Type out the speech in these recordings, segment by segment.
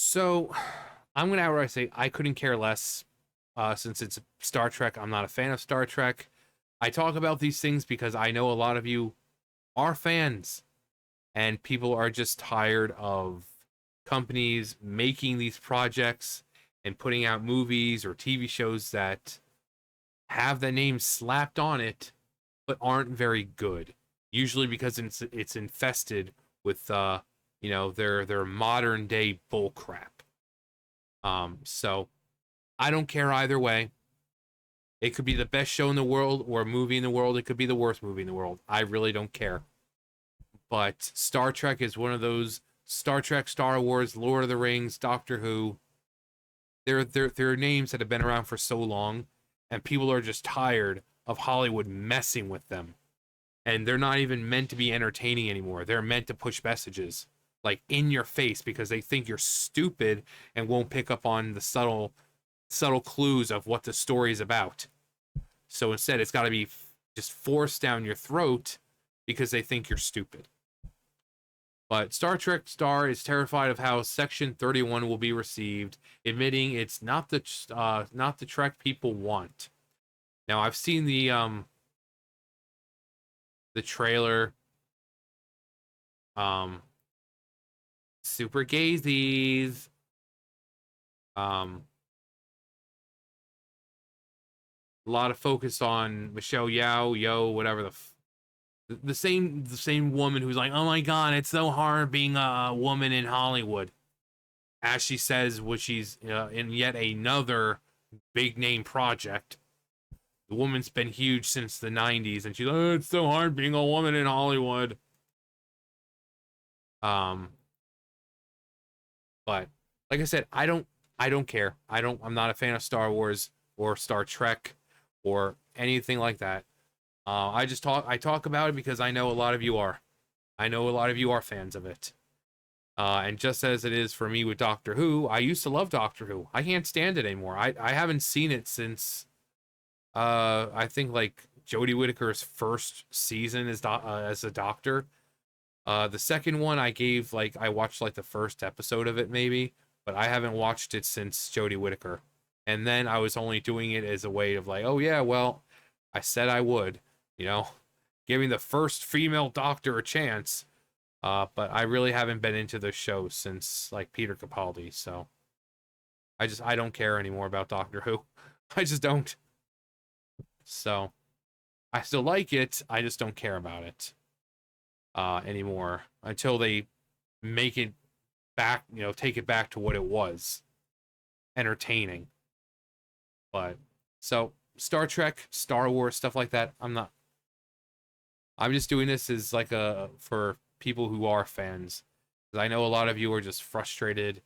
So I'm gonna outright say I couldn't care less. Since it's Star Trek, I'm not a fan of Star Trek. I talk about these things because I know a lot of you are fans, and people are just tired of companies making these projects and putting out movies or TV shows that have the name slapped on it but aren't very good. Usually because it's infested with their modern day bull crap. So I don't care either way. It could be the best show in the world or a movie in the world. It could be the worst movie in the world. I really don't care. But Star Trek is one of those. Star Trek, Star Wars, Lord of the Rings, Doctor Who. They're names that have been around for so long, and people are just tired of Hollywood messing with them. And they're not even meant to be entertaining anymore. They're meant to push messages like in your face because they think you're stupid and won't pick up on the subtle clues of what the story is about. So instead, it's got to be just forced down your throat because they think you're stupid. But Star Trek Star is terrified of how Section 31 will be received, admitting it's not the Trek people want. Now I've seen the trailer. Um, Super gazies. Um, a lot of focus on Michelle Yao, whatever the same woman who's like, oh my god, it's so hard being a woman in Hollywood, as she says, which she's in yet another big name project. The woman's been huge since the '90s, and she's like, oh, it's so hard being a woman in Hollywood. Um, but like I said, I don't care. I'm not a fan of Star Wars or Star Trek or anything like that. I talk about it because I know a lot of you are. I know a lot of you are fans of it. And just as it is for me with Doctor Who, I used to love Doctor Who. I can't stand it anymore. I haven't seen it since I think like Jodie Whittaker's first season as a doctor. The second one I watched like the first episode of it maybe, but I haven't watched it since Jodie Whittaker. And then I was only doing it as a way of like, oh yeah, well, I said I would, you know, giving the first female doctor a chance. But I really haven't been into the show since like Peter Capaldi, so I don't care anymore about Doctor Who. I just don't. So I still like it. I just don't care about it anymore until they make it back, take it back to what it was, entertaining. But so Star Trek, Star Wars, stuff like that, I'm not. I'm just doing this as like a for people who are fans. Because I know a lot of you are just frustrated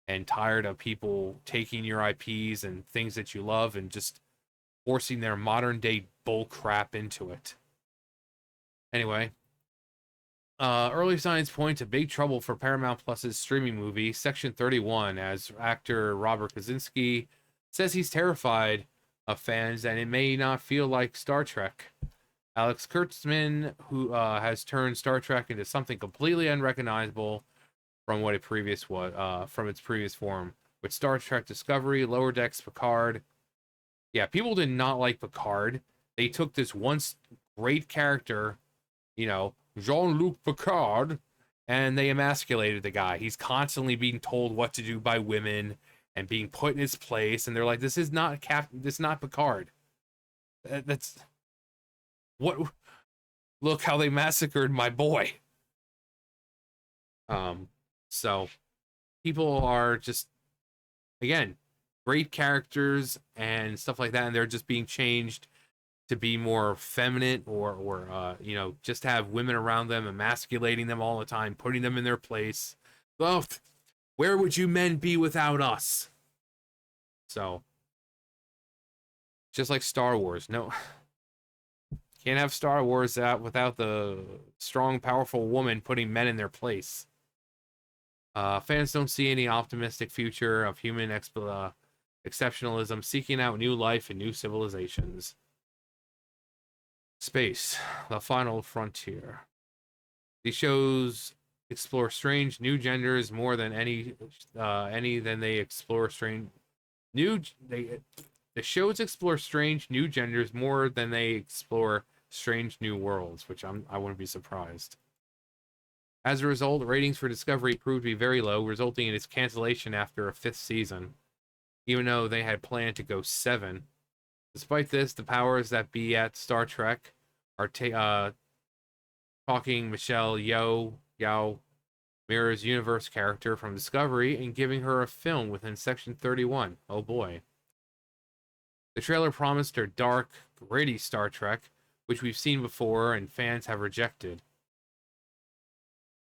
and tired of people taking your IPs and things that you love and just forcing their modern day bull crap into it. Anyway, early signs point to big trouble for Paramount Plus's streaming movie, Section 31, as actor Robert Kaczynski says he's terrified of fans and it may not feel like Star Trek. Alex Kurtzman, who has turned Star Trek into something completely unrecognizable from what it previous was, from its previous form, with Star Trek Discovery, Lower Decks, Picard. Yeah, people did not like Picard. They took this once great character, Jean-Luc Picard, and they emasculated the guy. He's constantly being told what to do by women and being put in his place, and they're like, "This is not This is not Picard. That's what. Look how they massacred my boy." Um, so people are just again great characters and stuff like that, and they're just being changed to be more feminine or just have women around them emasculating them all the time, putting them in their place. Well, where would you men be without us? So just like Star Wars, no, can't have Star Wars out without the strong powerful woman putting men in their place. Fans don't see any optimistic future of human exceptionalism seeking out new life and new civilizations. Space, the final frontier. These shows explore strange new genders more than any than they explore strange new they the shows explore strange new genders more than they explore strange new worlds, which I wouldn't be surprised. As a result, ratings for Discovery proved to be very low, resulting in its cancellation after a fifth season, even though they had planned to go 7. Despite this, the powers that be at Star Trek are talking Michelle Yao Mirror's universe character from Discovery and giving her a film within Section 31. Oh boy. The trailer promised her dark, gritty Star Trek, which we've seen before and fans have rejected.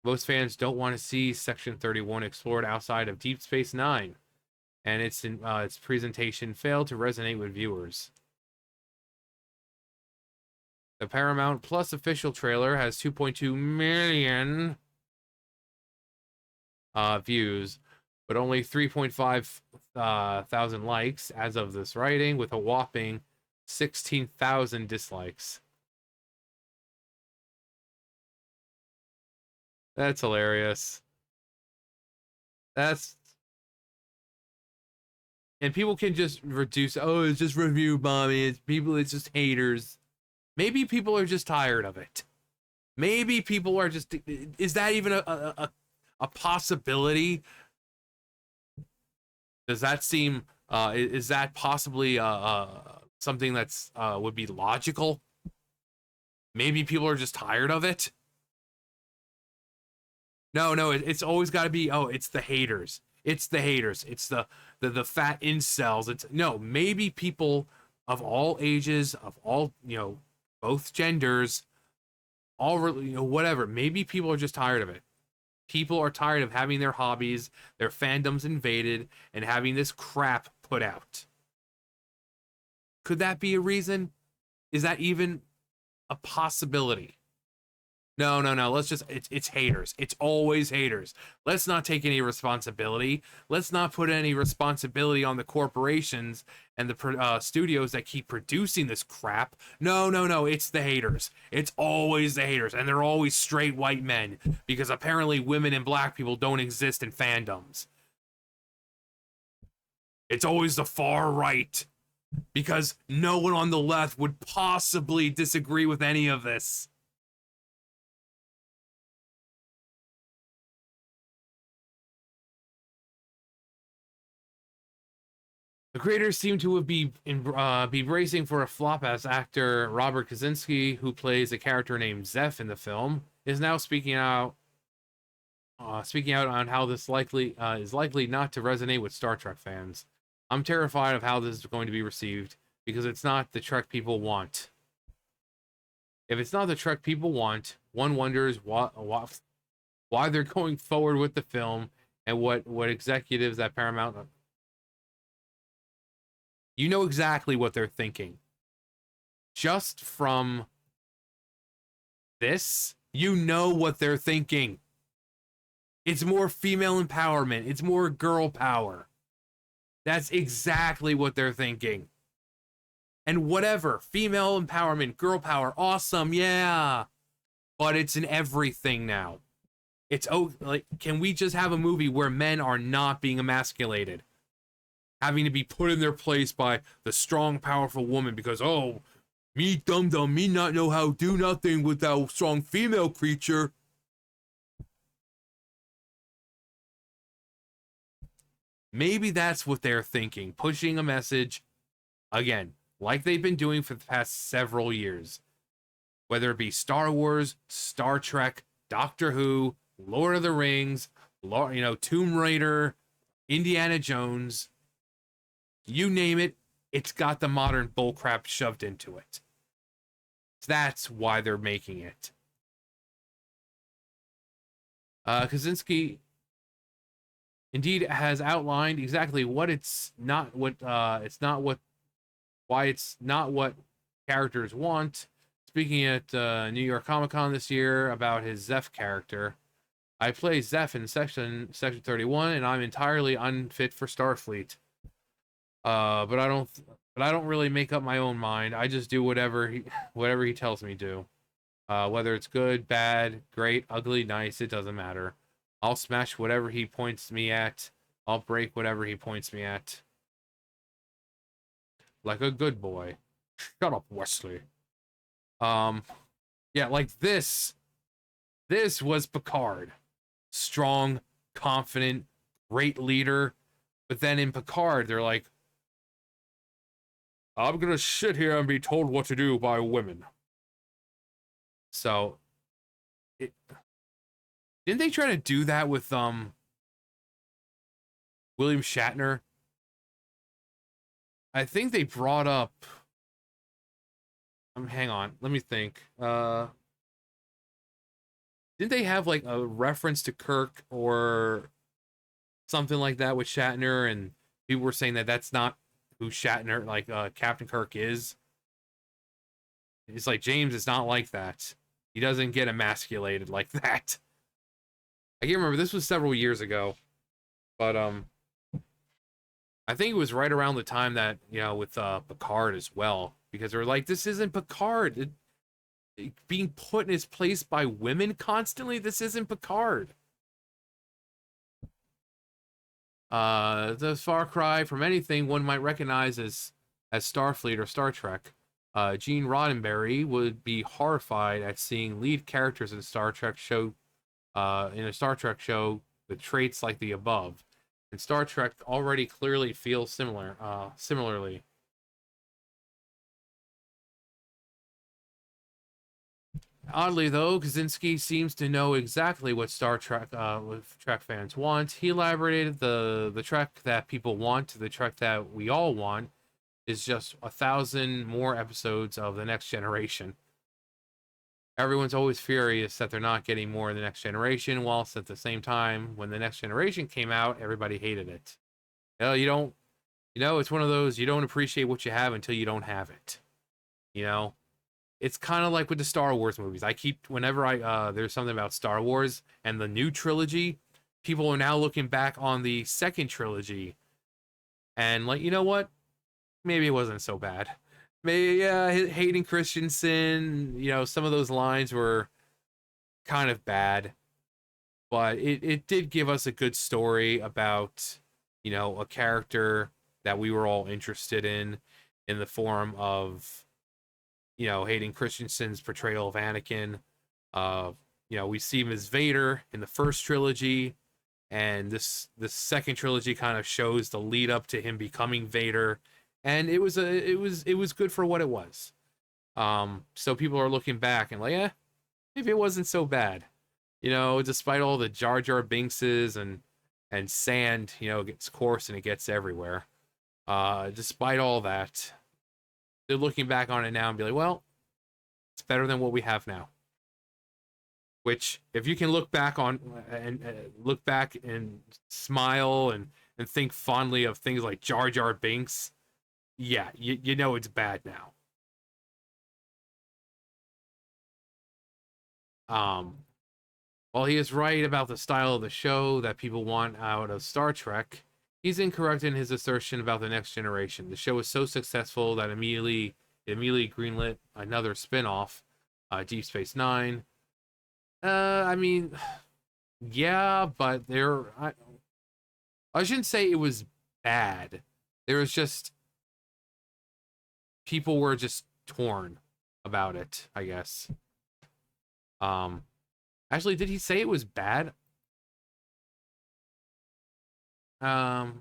Most fans don't want to see Section 31 explored outside of Deep Space Nine, and its presentation failed to resonate with viewers. The Paramount Plus official trailer has 2.2 million views, but only 3.5 thousand likes as of this writing, with a whopping 16,000 dislikes. That's hilarious. And people can just reduce, oh, it's just review bombing, it's just haters. Maybe people are just tired of it. Maybe people are just, is that even a possibility? Does that seem, is that possibly something that's would be logical? Maybe people are just tired of it. No, it's always got to be, oh, it's the haters. It's the haters. It's the fat incels. It's no, maybe people of all ages, of all, both genders, all, whatever. Maybe people are just tired of it. People are tired of having their hobbies, their fandoms invaded, and having this crap put out. Could that be a reason? Is that even a possibility? No. Let's just, it's haters. It's always haters. Let's not take any responsibility. Let's not put any responsibility on the corporations and the studios that keep producing this crap. No. It's the haters. It's always the haters. And they're always straight white men, because apparently women and black people don't exist in fandoms. It's always the far right, because no one on the left would possibly disagree with any of this. The creators seem to be bracing for a flop, as actor Robert Kaczynski, who plays a character named Zeph in the film, is now speaking out on how this is likely not to resonate with Star Trek fans. I'm terrified of how this is going to be received, because it's not the Trek people want. If it's not the Trek people want, one wonders why they're going forward with the film, and what executives at Paramount. You know exactly what they're thinking. Just from this, you know what they're thinking. It's more female empowerment. It's more girl power. That's exactly what they're thinking. And whatever, female empowerment, girl power, awesome, yeah. But it's in everything now. It's, can we just have a movie where men are not being emasculated? Having to be put in their place by the strong, powerful woman because, oh, me dumb, me not know how to do nothing without strong female creature. Maybe that's what they're thinking, pushing a message, again, like they've been doing for the past several years. Whether it be Star Wars, Star Trek, Doctor Who, Lord of the Rings, Tomb Raider, Indiana Jones, you name it, it's got the modern bullcrap shoved into it. That's why they're making it. Kaczynski indeed has outlined exactly what why it's not what characters want. Speaking at New York Comic Con this year about his Zeph character, I play Zeph in Section 31, and I'm entirely unfit for Starfleet. But I don't really make up my own mind. I just do whatever he tells me to. Whether it's good, bad, great, ugly, nice, it doesn't matter. I'll smash whatever he points me at. I'll break whatever he points me at. Like a good boy. Shut up, Wesley. Yeah, like this. This was Picard. Strong, confident, great leader. But then in Picard, they're like, I'm gonna sit here and be told what to do by women. So, didn't they try to do that with William Shatner? I think they brought up. Hang on, let me think. Didn't they have like a reference to Kirk or something like that with Shatner, and people were saying that that's not who Shatner, like Captain Kirk, is. It's like James is not like that. He doesn't get emasculated like that. I can't remember. This was several years ago, but I think it was right around the time that with Picard as well, because they're like, this isn't Picard. Being put in his place by women constantly. This isn't Picard. The far cry from anything one might recognize as Starfleet or Star Trek. Gene Roddenberry would be horrified at seeing lead characters in a Star Trek show with traits like the above. And Star Trek already clearly feels similarly. Oddly, though, Kaczynski seems to know exactly what Star Trek fans want. He elaborated the Trek that people want, the Trek that we all want, is just 1,000 more episodes of The Next Generation. Everyone's always furious that they're not getting more of The Next Generation, whilst at the same time, when The Next Generation came out, everybody hated it. It's one of those, you don't appreciate what you have until you don't have it. It's kind of like with the Star Wars movies. Whenever there's something about Star Wars and the new trilogy, people are now looking back on the second trilogy and like, you know what? Maybe it wasn't so bad. Maybe, yeah, Hayden Christensen, some of those lines were kind of bad, but it did give us a good story about, a character that we were all interested in the form of, Hayden Christensen's portrayal of Anakin. We see him as Vader in the first trilogy, and this second trilogy kind of shows the lead up to him becoming Vader, and it was good for what it was. So people are looking back and like, maybe it wasn't so bad. Despite all the Jar Jar Binkses and sand, gets coarse and it gets everywhere. Despite all that, they're looking back on it now and be like, well, it's better than what we have now. Which, if you can look back on and smile and think fondly of things like Jar Jar Binks, yeah, you know it's bad now. While he is right about the style of the show that people want out of Star Trek, he's incorrect in his assertion about The Next Generation. The show was so successful that immediately greenlit another spin-off, Deep Space Nine. I mean, yeah, but I shouldn't say it was bad. There was just people were just torn about it, I guess. Actually, did he say it was bad? Yeah,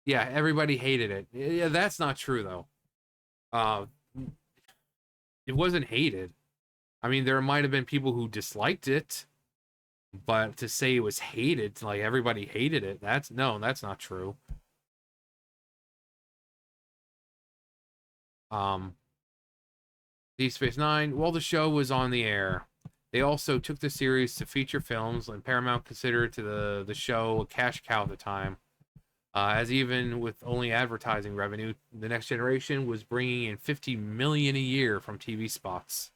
everybody hated it. Yeah, that's not true though. It wasn't hated. I mean, there might have been people who disliked it, but to say it was hated, like everybody hated it, that's not true. Deep Space Nine, while the show was on the air, they also took the series to feature films, and Paramount considered to the show a cash cow at the time. As even with only advertising revenue, The Next Generation was bringing in $50 million a year from TV spots.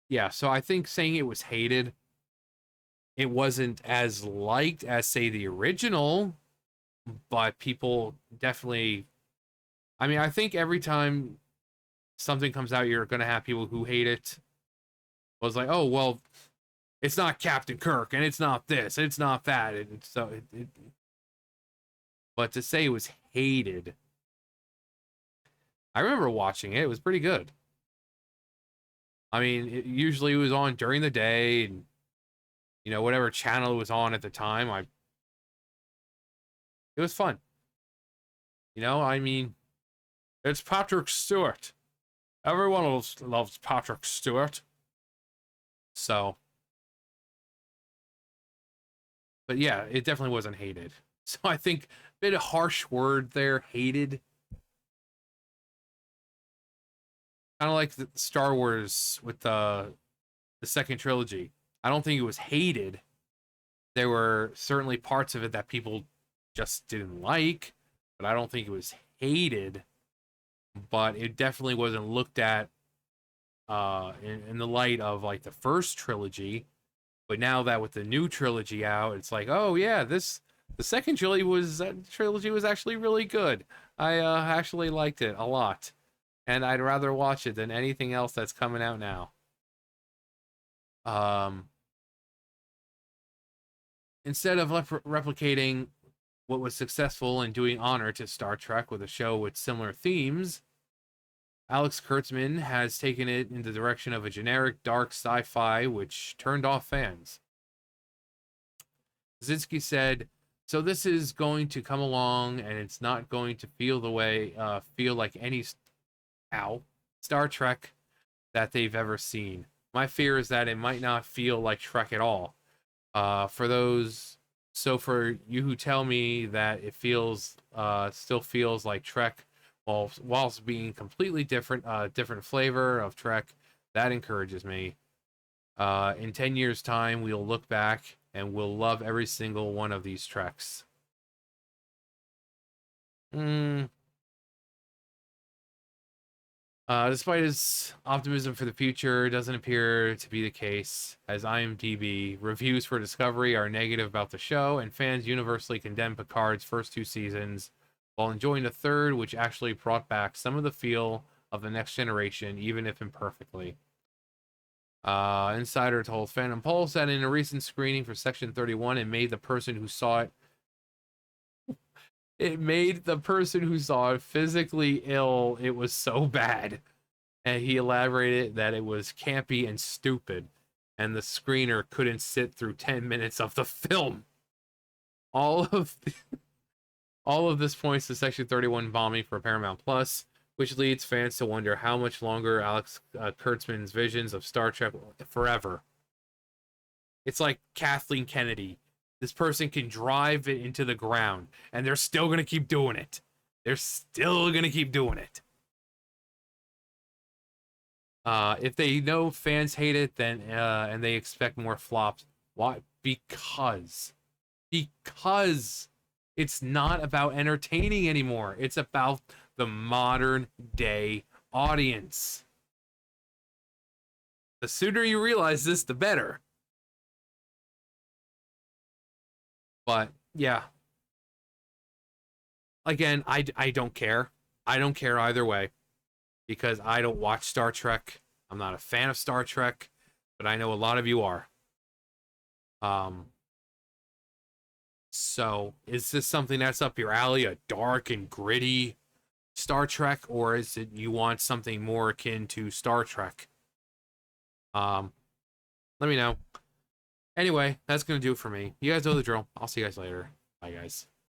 Yeah, so I think saying it was hated, it wasn't as liked as say the original, but people definitely, I mean, I think every time something comes out, you're gonna have people who hate it. Was like, oh well, it's not Captain Kirk, and it's not this, and it's not that, and so but to say it was hated, I remember watching it. It was pretty good. I mean, it usually was on during the day, and whatever channel it was on at the time. It was fun. I mean, it's Patrick Stewart. Everyone loves Patrick Stewart. So, but yeah, it definitely wasn't hated. So I think a bit of harsh word there, hated. Kind of like the Star Wars with the second trilogy. I don't think it was hated. There were certainly parts of it that people just didn't like, but I don't think it was hated. But it definitely wasn't looked at in the light of like the first trilogy. But now that with the new trilogy out, it's like, oh yeah, the second trilogy was actually really good. I actually liked it a lot, and I'd rather watch it than anything else that's coming out now. Um, Instead of replicating what was successful and doing honor to Star Trek with a show with similar themes, Alex Kurtzman has taken it in the direction of a generic dark sci-fi which turned off fans. Kaczynski said, "So this is going to come along, and it's not going to feel like any Star Trek that they've ever seen. My fear is that it might not feel like Trek at all. For you who tell me that it still feels like Trek, whilst being completely different flavor of Trek, that encourages me. In 10 years' time, we'll look back and we'll love every single one of these Treks." Mm. Despite his optimism for the future, it doesn't appear to be the case, as IMDb reviews for Discovery are negative about the show, and fans universally condemn Picard's first two seasons, while enjoying the third, which actually brought back some of the feel of the Next Generation, even if imperfectly. Insider told Phantom Pulse that in a recent screening for Section 31, it made the person who saw it physically ill. It was so bad. And he elaborated that it was campy and stupid, and the screener couldn't sit through 10 minutes of the film. All of all of this points to Section 31 bombing for Paramount Plus, which leads fans to wonder how much longer Alex Kurtzman's visions of Star Trek forever. It's like Kathleen Kennedy. This person can drive it into the ground, and they're still going to keep doing it. They're still going to keep doing it. If they know fans hate it, then and they expect more flops. Why? Because it's not about entertaining anymore. It's about the modern day audience. The sooner you realize this, the better. But yeah, again, I don't care. I don't care either way because I don't watch Star Trek. I'm not a fan of Star Trek, but I know a lot of you are. Um, so is this something that's up your alley, a dark and gritty Star Trek, or is it you want something more akin to Star Trek? Let me know. Anyway, that's gonna do it for me. You guys know the drill. I'll see you guys later. Bye, guys.